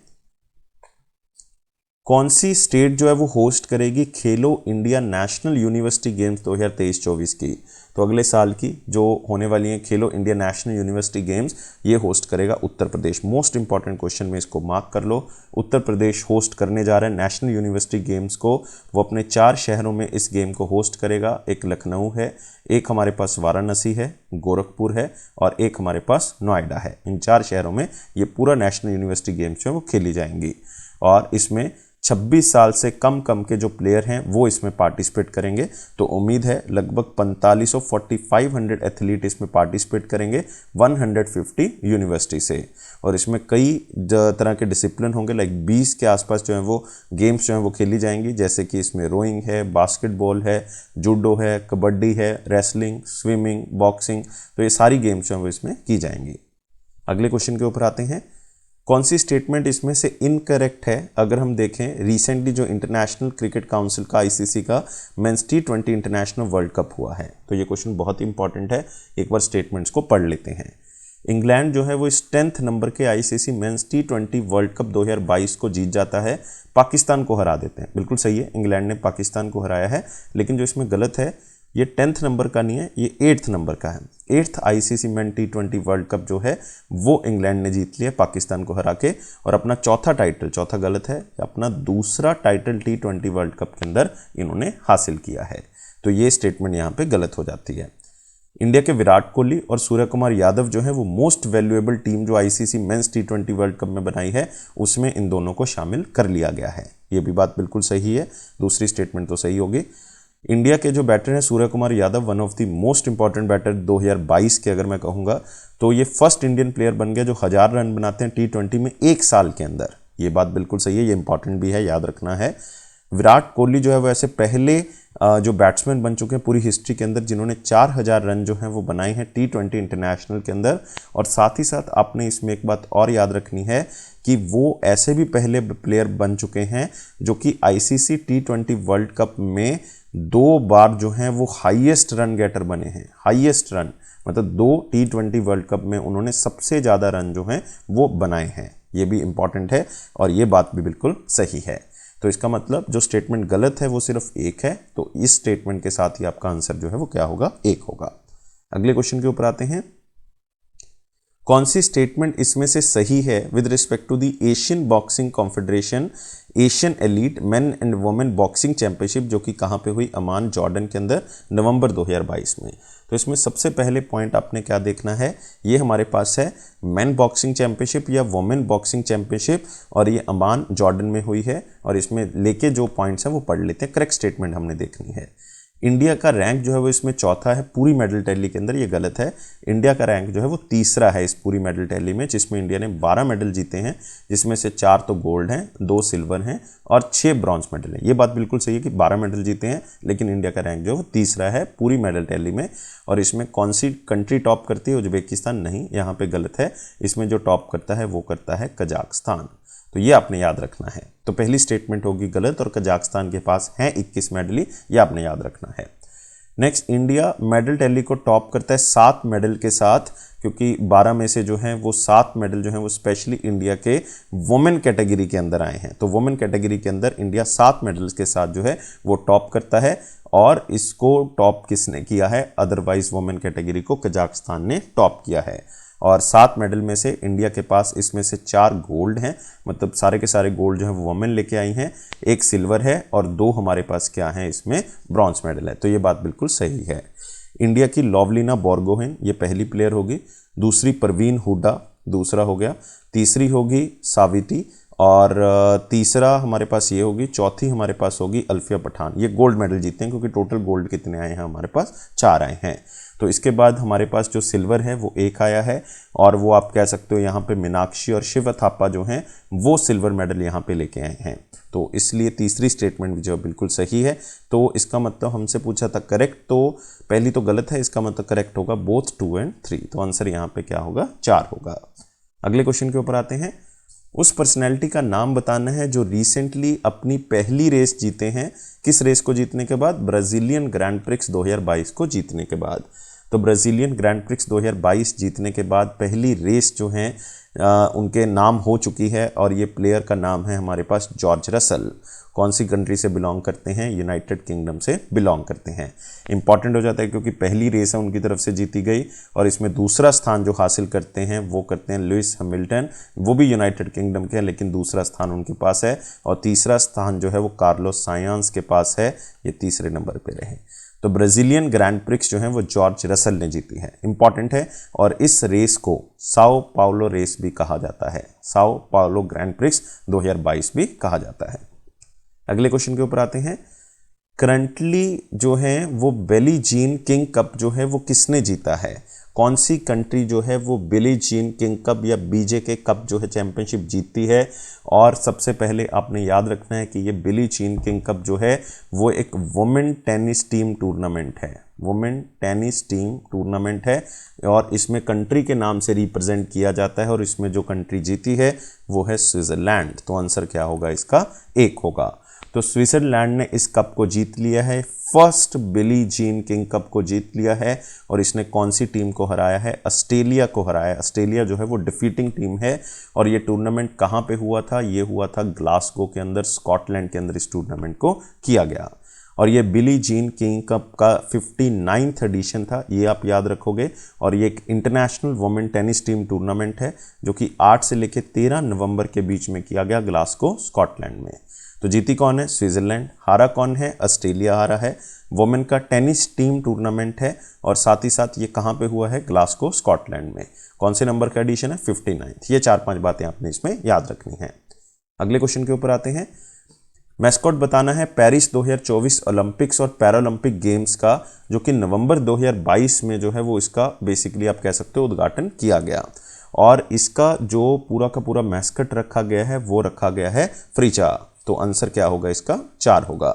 Speaker 1: कौन सी स्टेट जो है वो होस्ट करेगी खेलो इंडिया नेशनल यूनिवर्सिटी गेम्स 2023-24 की? तो अगले साल की जो होने वाली हैं खेलो इंडिया नेशनल यूनिवर्सिटी गेम्स, ये होस्ट करेगा Uttar Pradesh. Most important question में इसको मार्क कर लो। उत्तर प्रदेश होस्ट करने जा रहा है नेशनल यूनिवर्सिटी गेम्स को। वो अपने 4 शहरों में इस गेम को होस्ट करेगा। एक लखनऊ है, एक हमारे पास वाराणसी है, गोरखपुर है, और एक हमारे पास नोएडा है। इन 4 शहरों में ये पूरा नेशनल यूनिवर्सिटी गेम्स जो है वो खेली जाएंगी, और इसमें 26 साल से कम के जो प्लेयर हैं वो इसमें पार्टिसिपेट करेंगे। तो उम्मीद है लगभग 4500 एथलीट इसमें पार्टिसिपेट करेंगे 150 यूनिवर्सिटी से, और इसमें कई तरह के डिसिप्लिन होंगे, लाइक 20 के आसपास जो है वो गेम्स जो है वो खेली जाएंगी, जैसे कि इसमें रोइंग है, बास्केटबॉल है, जूडो है, कबड्डी है, रेसलिंग, स्विमिंग, बॉक्सिंग। तो ये सारी गेम्स जो है वो इसमें की जाएंगी। अगले क्वेश्चन के ऊपर आते हैं। कौन सी स्टेटमेंट इसमें से इनकरेक्ट है? अगर हम देखें, रिसेंटली जो इंटरनेशनल क्रिकेट काउंसिल का आईसीसी का men's T20 international World Cup हुआ है, तो ये क्वेश्चन बहुत ही इंपॉर्टेंट है, एक बार स्टेटमेंट्स को पढ़ लेते हैं। इंग्लैंड जो है वो इस 10th नंबर के ICC men's T20 world cup 2022 को जीत जाता है, पाकिस्तान को हरा देते हैं। बिल्कुल सही है, इंग्लैंड ने पाकिस्तान को हराया है, लेकिन जो इसमें गलत है, ये 10th नंबर का नहीं है, ये 8th नंबर का है। 8th ICC main T20 world cup जो है वो इंग्लैंड ने जीत लिया पाकिस्तान को हरा के, और अपना चौथा टाइटल, चौथा गलत है, अपना दूसरा टाइटल T20 वर्ल्ड कप के अंदर इन्होंने हासिल किया है। तो ये स्टेटमेंट यहाँ पे गलत हो जाती है। इंडिया के विराट कोहली और सूर्य कुमार यादव जो है वो मोस्ट वैल्यूएबल टीम जो ICC men's T20 world cup में बनाई है, उसमें इन दोनों को शामिल कर लिया गया है। ये भी बात बिल्कुल सही है, दूसरी स्टेटमेंट तो सही होगी। इंडिया के जो बैटर हैं Surya Kumar Yadav, one of the most important batter 2022 के अगर मैं कहूँगा, तो ये फर्स्ट इंडियन प्लेयर बन गया जो 1000 रन बनाते हैं T20 में एक साल के अंदर। ये बात बिल्कुल सही है, ये इंपॉर्टेंट भी है, याद रखना है। विराट कोहली जो है वो ऐसे पहले जो बैट्समैन बन चुके हैं पूरी हिस्ट्री के अंदर जिन्होंने 4000 रन जो हैं वो बनाए हैं T20 इंटरनेशनल के अंदर। और साथ ही साथ आपने इसमें एक बात और याद रखनी है कि वो ऐसे भी पहले प्लेयर बन चुके हैं जो कि आईसीसी T20 वर्ल्ड कप में 2 बार जो हैं वो हाईएस्ट रन गेटर बने हैं। हाईएस्ट रन मतलब 2 T20 वर्ल्ड कप में उन्होंने सबसे ज़्यादा रन जो हैं वो बनाए हैं। ये भी इंपॉर्टेंट है और ये बात भी बिल्कुल सही है। तो इसका मतलब जो स्टेटमेंट गलत है वो सिर्फ एक है, तो इस स्टेटमेंट के साथ ही आपका आंसर जो है वो क्या होगा? एक होगा। अगले क्वेश्चन के ऊपर आते हैं। कौन सी स्टेटमेंट इसमें से सही है with respect to the Asian Boxing Confederation Asian Elite Men and Women Boxing Championship, जो कि कहाँ पे हुई? अमान, जॉर्डन के अंदर, नवंबर 2022 में। तो इसमें सबसे पहले पॉइंट आपने क्या देखना है, ये हमारे पास है मेन बॉक्सिंग चैंपियनशिप या वुमेन बॉक्सिंग चैंपियनशिप, और ये अमान, जॉर्डन में हुई है। और इसमें लेके जो पॉइंट्स हैं वो पढ़ लेते हैं। करेक्ट स्टेटमेंट हमने देखनी है। इंडिया का रैंक जो है वो इसमें चौथा है पूरी मेडल टैली के अंदर, ये गलत है। इंडिया का रैंक जो है वो तीसरा है इस पूरी मेडल टैली में, जिसमें इंडिया ने 12 मेडल जीते हैं, जिसमें से 4 तो गोल्ड हैं, 2 सिल्वर हैं और 6 ब्रॉन्ज मेडल हैं। ये बात बिल्कुल सही है कि 12 मेडल जीते हैं, लेकिन इंडिया का रैंक जो है वो तीसरा है पूरी मेडल टैली में। और इसमें कौन सी कंट्री टॉप करती है? उज्बेकिस्तान नहीं, यहाँ पर गलत है। इसमें जो टॉप करता है वो करता है कजाकिस्तान। तो ये आपने याद रखना है। तो पहली स्टेटमेंट होगी गलत, और कजाकिस्तान के पास हैं 21 मेडल, ये आपने याद रखना है। नेक्स्ट, इंडिया मेडल टैली को टॉप करता है 7 मेडल के साथ, क्योंकि 12 में से जो हैं वो 7 मेडल जो हैं वो स्पेशली इंडिया के वुमेन कैटेगरी के अंदर आए हैं। तो वुमेन कैटेगरी के अंदर इंडिया 7 मेडल्स के साथ जो है वो टॉप करता है। और इसको टॉप किसने किया है? अदरवाइज वुमेन कैटेगरी को कजाकिस्तान ने टॉप किया है। और 7 मेडल में से इंडिया के पास इसमें से 4 गोल्ड हैं, मतलब सारे के सारे गोल्ड जो है वो वुमेन लेके आई हैं, 1 सिल्वर है और 2 हमारे पास क्या है इसमें ब्रॉन्ज मेडल है। तो ये बात बिल्कुल सही है। इंडिया की लवलीना बोर्गोहेन ये पहली प्लेयर होगी, दूसरी परवीन हुड्डा दूसरा हो गया, तीसरी होगी साविती, और तीसरा हमारे पास ये होगी, चौथी हमारे पास होगी अल्फिया पठान। ये गोल्ड मेडल जीते हैं, क्योंकि टोटल गोल्ड कितने आए हैं हमारे पास? 4 आए हैं। तो इसके बाद हमारे पास जो सिल्वर है वो 1 आया है, और वो आप कह सकते हो यहाँ पे मीनाक्षी और शिव थापा जो हैं वो सिल्वर मेडल यहाँ पे लेके आए हैं। तो इसलिए तीसरी स्टेटमेंट जो बिल्कुल सही है। तो इसका मतलब हमसे पूछा था करेक्ट, तो पहली तो गलत है, इसका मतलब करेक्ट होगा बोथ 2 और 3। तो आंसर यहाँ पे क्या होगा? 4 होगा। अगले क्वेश्चन के ऊपर आते हैं। उस पर्सनैलिटी का नाम बताना है जो रिसेंटली अपनी पहली रेस जीते हैं। किस रेस को जीतने के बाद? ब्राजीलियन ग्रैंड प्रिक्स 2022 को जीतने के बाद। तो ब्राजीलियन ग्रैंड प्रिक्स 2022 जीतने के बाद पहली रेस जो है उनके नाम हो चुकी है, और ये प्लेयर का नाम है हमारे पास जॉर्ज रसल। कौन सी कंट्री से बिलोंग करते हैं? यूनाइटेड किंगडम से बिलोंग करते हैं। इंपॉर्टेंट हो जाता है क्योंकि पहली रेस है उनकी तरफ से जीती गई, और इसमें दूसरा स्थान जो हासिल करते हैं वो करते हैं लुइस हैमिल्टन, वो भी यूनाइटेड किंगडम के हैं, लेकिन दूसरा स्थान उनके पास है। और तीसरा स्थान जो है वो कार्लोस साइंस के पास है, ये तीसरे नंबर पे रहे। तो ब्राजीलियन ग्रैंड प्रिक्स जो है वो जॉर्ज रसल ने जीती है, इंपॉर्टेंट है। और इस रेस को साओ पाउलो रेस भी कहा जाता है, साओ पाउलो ग्रैंड प्रिक्स 2022 भी कहा जाता है। अगले क्वेश्चन के ऊपर आते हैं। करंटली जो है वो बिली जीन किंग कप जो है वो किसने जीता है, कौन सी कंट्री जो है वो बिली जीन किंग कप या बीजेके कप जो है चैंपियनशिप जीतती है। और सबसे पहले आपने याद रखना है कि ये बिली जीन किंग कप जो है वो एक वुमेन टेनिस टीम टूर्नामेंट है, वुमेन टेनिस टीम टूर्नामेंट है और इसमें कंट्री के नाम से रिप्रेजेंट किया जाता है और इसमें जो कंट्री जीती है वो है स्विट्जरलैंड। तो आंसर क्या होगा इसका, एक होगा। तो स्विट्जरलैंड ने इस कप को जीत लिया है, first Billie Jean King cup को जीत लिया है। और इसने कौन सी टीम को हराया है, ऑस्ट्रेलिया को हराया। ऑस्ट्रेलिया जो है वो डिफीटिंग टीम है। और ये टूर्नामेंट कहाँ पे हुआ था, ये हुआ था ग्लासगो के अंदर, स्कॉटलैंड के अंदर इस टूर्नामेंट को किया गया। और ये बिली जीन किंग कप का 59th एडिशन था, ये आप याद रखोगे। और ये एक international women tennis team tournament है जो कि 8 से लेकर 13 नवंबर के बीच में किया गया ग्लासगो स्कॉटलैंड में। तो जीती कौन है, स्विट्जरलैंड। हारा कौन है, ऑस्ट्रेलिया हारा है। वुमेन का टेनिस टीम टूर्नामेंट है और साथ ही साथ ये कहाँ पे हुआ है, ग्लासगो स्कॉटलैंड में। कौन से नंबर का एडिशन है, 59th। ये 4-5 बातें आपने इसमें याद रखनी है। अगले क्वेश्चन के ऊपर आते हैं। मैस्कॉट बताना है पेरिस 2024 ओलंपिक्स और पैरालंपिक गेम्स का, जो कि नवंबर 2022 में जो है वो इसका बेसिकली आप कह सकते हो उद्घाटन किया गया। और इसका जो पूरा का पूरा मैस्कट रखा गया है वो रखा गया है फ्रीजा। तो आंसर क्या होगा इसका, 4 होगा।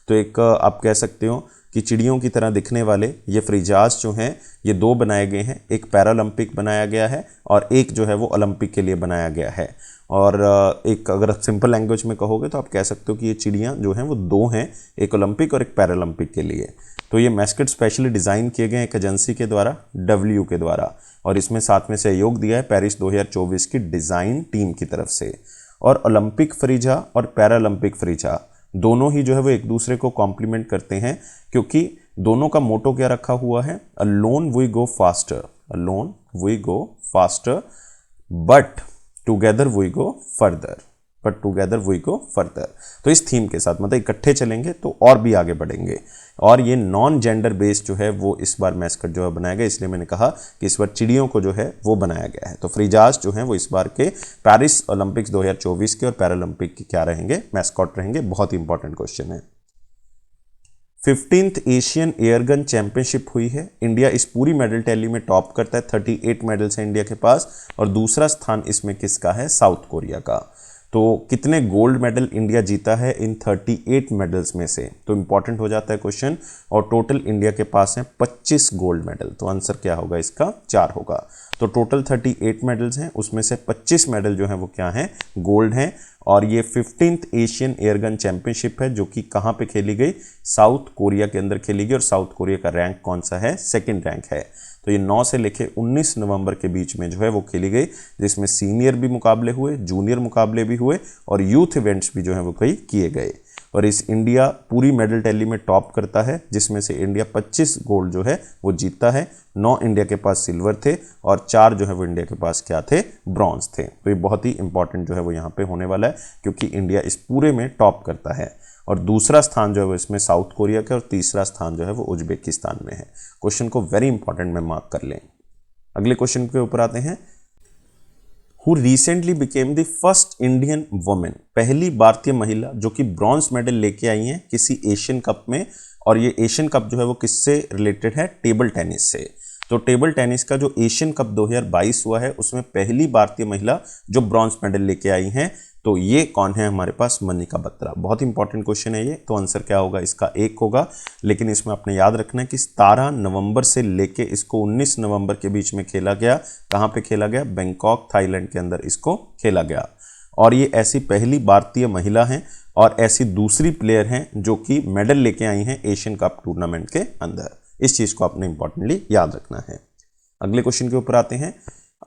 Speaker 1: तो एक आप कह सकते हो कि चिड़ियों की तरह दिखने वाले ये फ्रीजाज जो हैं ये 2 बनाए गए हैं, एक पैरालंपिक बनाया गया है और एक जो है वो ओलंपिक के लिए बनाया गया है। और एक अगर सिंपल लैंग्वेज में कहोगे तो आप कह सकते हो कि ये चिड़ियाँ जो हैं वो 2 हैं, एक ओलंपिक और एक पैरालंपिक के लिए। तो ये मैस्कट स्पेशली डिज़ाइन किए गए एक एजेंसी के द्वारा, डब्ल्यू के द्वारा, और इसमें साथ में सहयोग दिया है पेरिस 2024 की डिज़ाइन टीम की तरफ से। और ओलंपिक फ्रीजा और पैरालंपिक फ्रीजा दोनों ही जो है वो एक दूसरे को कॉम्प्लीमेंट करते हैं, क्योंकि दोनों का मोटो क्या रखा हुआ है, alone we go faster, alone we go faster but together we go further, but together we go further. तो इस थीम के साथ मतलब इकट्ठे चलेंगे तो और भी आगे बढ़ेंगे। और ये नॉन जेंडर बेस्ड जो है वो इस बार मैस्कट जो है बनाया गया, इसलिए मैंने कहा कि इस बार चिड़ियों को जो है वो बनाया गया है। तो फ्रीजाज जो हैं वो इस बार के पेरिस ओलंपिक्स 2024 के और पैरालंपिक के क्या रहेंगे, मैस्कॉट रहेंगे। बहुत ही इंपॉर्टेंट क्वेश्चन है। 15th एशियन एयरगन चैंपियनशिप हुई है। इंडिया इस पूरी मेडल टैली में टॉप करता है, 38 मेडल्स हैं इंडिया के पास। और दूसरा स्थान इसमें किसका है, साउथ कोरिया का। तो कितने गोल्ड मेडल इंडिया जीता है इन 38 मेडल्स में से, तो इंपॉर्टेंट हो जाता है क्वेश्चन। और टोटल इंडिया के पास है 25 गोल्ड मेडल। तो आंसर क्या होगा इसका, 4 होगा। तो टोटल 38 मेडल्स हैं, उसमें से 25 मेडल जो हैं वो क्या हैं, गोल्ड हैं। और ये 15th एशियन एयरगन चैंपियनशिप है जो कि कहाँ पे खेली गई, साउथ कोरिया के अंदर खेली गई। और साउथ कोरिया का रैंक कौन सा है, 2nd रैंक है। तो ये 9 से लेके 19 नवंबर के बीच में जो है वो खेली गई, जिसमें सीनियर भी मुकाबले हुए, जूनियर मुकाबले भी हुए और यूथ इवेंट्स भी जो है वो कई किए गए। और इस इंडिया पूरी मेडल टैली में टॉप करता है, जिसमें से इंडिया 25 गोल्ड जो है वो जीतता है। 9 इंडिया के पास सिल्वर थे और 4 जो है वो इंडिया के पास क्या थे, ब्रॉन्ज थे। तो ये बहुत ही इंपॉर्टेंट जो है वो यहाँ पे होने वाला है, क्योंकि इंडिया इस पूरे में टॉप करता है। और दूसरा स्थान जो है वो इसमें साउथ कोरिया का और तीसरा स्थान जो है वो उज्बेकिस्तान में है। क्वेश्चन को वेरी इंपॉर्टेंट में मार्क कर लें। अगले क्वेश्चन के ऊपर आते हैं। Who recently became the first Indian women, पहली भारतीय महिला जो कि ब्रॉन्ज मेडल लेके आई हैं किसी एशियन कप में। और ये एशियन कप जो है वो किससे रिलेटेड है, टेबल टेनिस से। तो टेबल टेनिस का जो एशियन कप 2022 हुआ है उसमें पहली भारतीय महिला जो ब्रॉन्ज मेडल लेके आई हैं, तो ये कौन है हमारे पास, मनिका बत्रा। बहुत इंपॉर्टेंट क्वेश्चन है ये। तो आंसर क्या होगा इसका, 1 होगा। लेकिन इसमें आपने याद रखना है कि 17 नवंबर से लेके इसको 19 नवंबर के बीच में खेला गया। कहाँ पे खेला गया, बैंकॉक थाईलैंड के अंदर इसको खेला गया। और ये ऐसी पहली भारतीय महिला हैं और ऐसी दूसरी प्लेयर हैं जो कि मेडल लेके आई हैं एशियन कप टूर्नामेंट के अंदर। इस चीज़ को आपने इंपॉर्टेंटली याद रखना है। अगले क्वेश्चन के ऊपर आते हैं।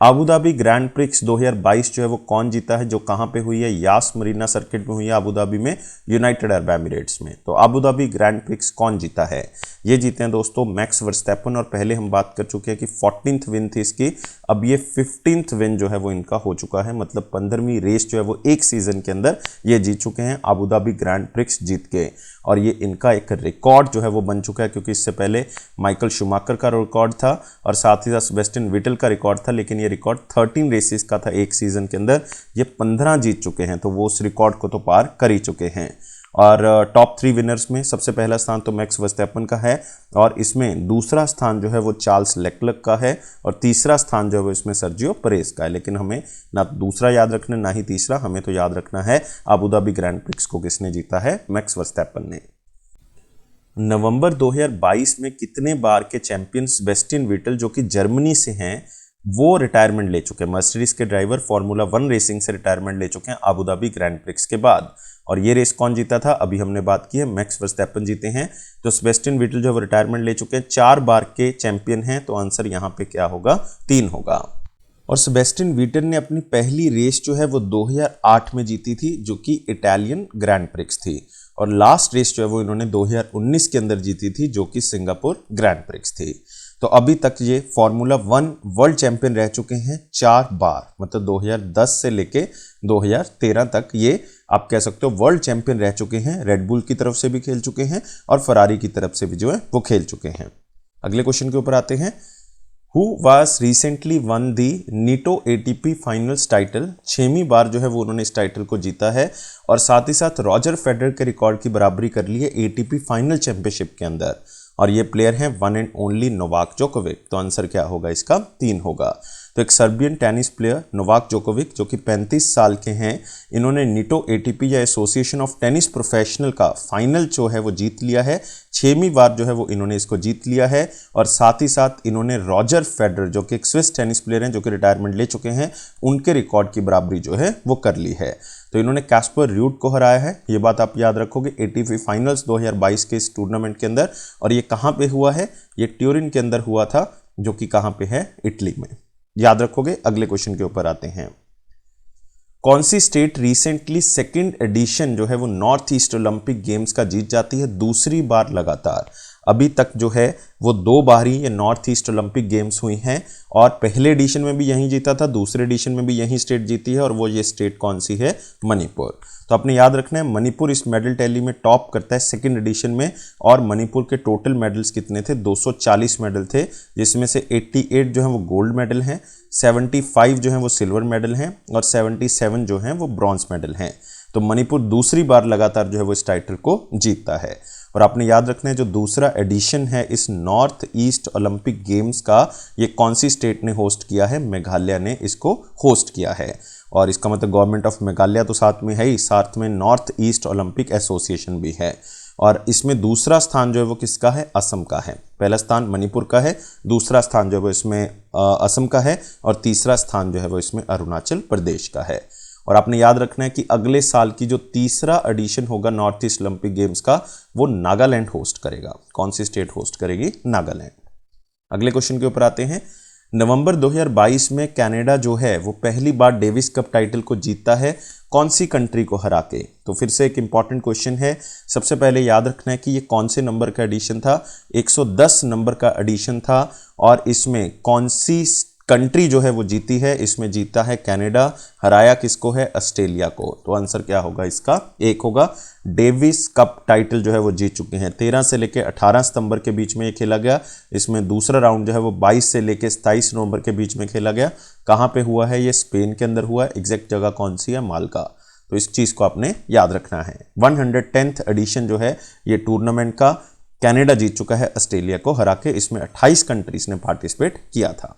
Speaker 1: आबू धाबी ग्रैंड प्रिक्स 2022 जो है वो कौन जीता है, जो कहाँ पे हुई है, यास मरीना सर्किट में हुई है आबू धाबी में, यूनाइटेड अरब एमिरेट्स में। तो आबू धाबी ग्रैंड प्रिक्स कौन जीता है, ये जीते हैं दोस्तों मैक्स वर्स्टैपन। और पहले हम बात कर चुके हैं कि 14th विन थी इसकी, अब ये 15th विन जो है वो इनका हो चुका है। मतलब 15वीं रेस जो है वो एक सीजन के अंदर ये जीत चुके हैं, आबू धाबी ग्रैंड प्रिक्स जीत के। और ये इनका एक रिकॉर्ड जो है वो बन चुका है, क्योंकि इससे पहले माइकल शूमाकर का रिकॉर्ड था और साथ ही साथ सेबेस्टियन वेटल का रिकॉर्ड था। लेकिन ये रिकॉर्ड 13 रेसेस का था एक सीजन के अंदर, ये 15 जीत चुके हैं, तो वो उस रिकॉर्ड को तो पार कर ही चुके हैं। और टॉप 3 विनर्स में सबसे पहला स्थान तो मैक्स वर्स्टैपन का है, और इसमें दूसरा स्थान जो है वो चार्ल्स लेक्लर्क का है, और तीसरा स्थान जो है वो इसमें सर्जियो परेज का है। लेकिन हमें ना दूसरा याद रखना ना ही तीसरा, हमें तो याद रखना है अबू धाबी ग्रैंड प्रिक्स को किसने जीता है, मैक्स वर्स्टैपन ने। नवंबर 2022 में कितने बार के चैंपियन सेबेस्टियन वेटल जो कि जर्मनी से हैं वो रिटायरमेंट ले चुके हैं। मर्सिडीज के ड्राइवर फॉर्मूला 1 रेसिंग से रिटायरमेंट ले चुके हैं अबू धाबी ग्रैंड प्रिक्स के बाद। और ये रेस कौन जीता था, अभी हमने बात की है, मैक्स वर्स्टैपन जीते हैं। तो सेबेस्टियन वेटल जो है रिटायरमेंट ले चुके हैं, 4 बार के चैंपियन हैं, तो आंसर यहाँ पे क्या होगा, 3 होगा। और सेबेस्टियन वेटल ने अपनी पहली रेस जो है वो 2008 में जीती थी, जो कि इटालियन ग्रैंड प्रिक्स थी। और लास्ट रेस जो है वो इन्होंने 2019 के अंदर जीती थी, जो कि सिंगापुर ग्रैंड प्रिक्स थी। तो अभी तक ये फॉर्मूला 1 वर्ल्ड चैंपियन रह चुके हैं 4 बार, मतलब 2010 से लेके 2013 तक ये आप कह सकते हो वर्ल्ड चैंपियन रह चुके हैं। रेडबुल की तरफ से भी खेल चुके हैं और फरारी की तरफ से भी जो है वो खेल चुके हैं। अगले क्वेश्चन के ऊपर आते हैं। Who was recently won the NITO ATP finals title, 6वीं बार जो है वो उन्होंने इस टाइटल को जीता है, और साथ ही साथ रॉजर फेडरर के रिकॉर्ड की बराबरी कर ली है ATP फाइनल चैंपियनशिप के अंदर। और ये प्लेयर हैं one and only Novak Djokovic. तो आंसर क्या होगा इसका, 3 होगा। तो एक Serbian tennis player Novak Djokovic जो कि 35 साल के हैं, इन्होंने नीटो एटीपी या एसोसिएशन ऑफ टेनिस प्रोफेशनल का फाइनल जो है वो जीत लिया है। 6वीं बार जो है वो इन्होंने इसको जीत लिया है। और साथ ही साथ इन्होंने रॉजर फेडरर जो कि एक स्विस टेनिस प्लेयर हैं जो कि रिटायरमेंट ले चुके हैं, उनके रिकॉर्ड की बराबरी जो है वो कर ली है। तो इन्होंने कैस्पर र्यूड को हराया है, ये बात आप याद रखोगे एटीपी फाइनल्स 2022 के इस टूर्नामेंट के अंदर। और ये कहाँ पे हुआ है, ये ट्यूरिन के अंदर हुआ था, जो कि कहाँ पे है, इटली में, याद रखोगे। अगले क्वेश्चन के ऊपर आते हैं। कौन सी स्टेट रिसेंटली 2nd एडिशन जो है वो नॉर्थ ईस्ट ओलंपिक गेम्स का जीत जाती है, दूसरी बार लगातार। अभी तक जो है वो 2 बार ही ये नॉर्थ ईस्ट ओलंपिक गेम्स हुई हैं, और पहले एडिशन में भी यहीं जीता था, दूसरे एडिशन में भी यहीं स्टेट जीती है, और वो ये स्टेट कौन सी है, मणिपुर। तो आपने याद रखना है मणिपुर इस मेडल टैली में टॉप करता है 2nd एडिशन में। और मणिपुर के टोटल मेडल्स कितने थे, 240 मेडल थे, जिसमें से 88 जो है वो गोल्ड मेडल हैं, 75 जो है वो सिल्वर मेडल हैं, और 77 जो हैं वो ब्रॉन्ज मेडल हैं। तो मणिपुर दूसरी बार लगातार जो है वो इस टाइटल को जीतता है। और आपने याद रखना है जो दूसरा एडिशन है इस नॉर्थ ईस्ट ओलंपिक गेम्स का, ये कौन सी स्टेट ने होस्ट किया है, मेघालय ने इसको होस्ट किया है। और इसका मतलब गवर्नमेंट ऑफ मेघालय तो साथ में है ही, साथ में नॉर्थ ईस्ट ओलंपिक एसोसिएशन भी है। और इसमें दूसरा स्थान जो है वो किसका है, असम का है। पहला स्थान मणिपुर का है, दूसरा स्थान जो है वो इसमें असम का है, और तीसरा स्थान जो है वो इसमें अरुणाचल प्रदेश का है। और आपने याद रखना है कि अगले साल की जो तीसरा एडिशन होगा नॉर्थ ईस्ट ओलंपिक गेम्स का, वो नागालैंड होस्ट करेगा। कौन सी स्टेट होस्ट करेगी, नागालैंड। अगले क्वेश्चन के ऊपर आते हैं। नवंबर 2022 में कनाडा जो है वो पहली बार डेविस कप टाइटल को जीतता है, कौन सी कंट्री को हरा के। तो फिर से एक इंपॉर्टेंट क्वेश्चन है, सबसे पहले याद रखना है कि ये कौन से नंबर का एडिशन था, 110 नंबर का एडिशन था। और इसमें कौन सी कंट्री जो है वो जीती है, इसमें जीता है कनाडा, हराया किसको है, ऑस्ट्रेलिया को। तो आंसर क्या होगा इसका, 1 होगा। डेविस कप टाइटल जो है वो जीत चुके हैं, 13 से लेके 18 सितंबर के बीच में ये खेला गया। इसमें दूसरा राउंड जो है वो 22 से लेके 27 नवंबर के बीच में खेला गया। कहाँ पे हुआ है, ये स्पेन के अंदर हुआ है। एग्जैक्ट जगह कौन सी है, माल्टा। तो इस चीज़ को आपने याद रखना है। 110th एडिशन जो है ये टूर्नामेंट का कनाडा जीत चुका है ऑस्ट्रेलिया को हरा के। इसमें 28 कंट्रीज ने पार्टिसिपेट किया था।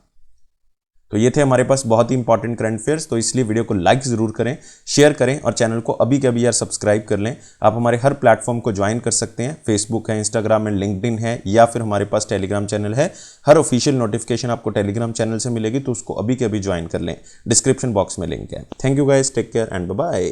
Speaker 1: तो ये थे हमारे पास बहुत ही इंपॉर्टेंट करंट अफेयर्स। तो इसलिए वीडियो को लाइक जरूर करें, शेयर करें, और चैनल को अभी के अभी यार सब्सक्राइब कर लें। आप हमारे हर प्लेटफॉर्म को ज्वाइन कर सकते हैं, फेसबुक है, इंस्टाग्राम है, लिंक्डइन है, या फिर हमारे पास टेलीग्राम चैनल है। हर ऑफिशियल नोटिफिकेशन आपको टेलीग्राम चैनल से मिलेगी, तो उसको अभी के अभी ज्वाइन कर लें। डिस्क्रिप्शन बॉक्स में लिंक है। Thank you guys, take care and bye bye.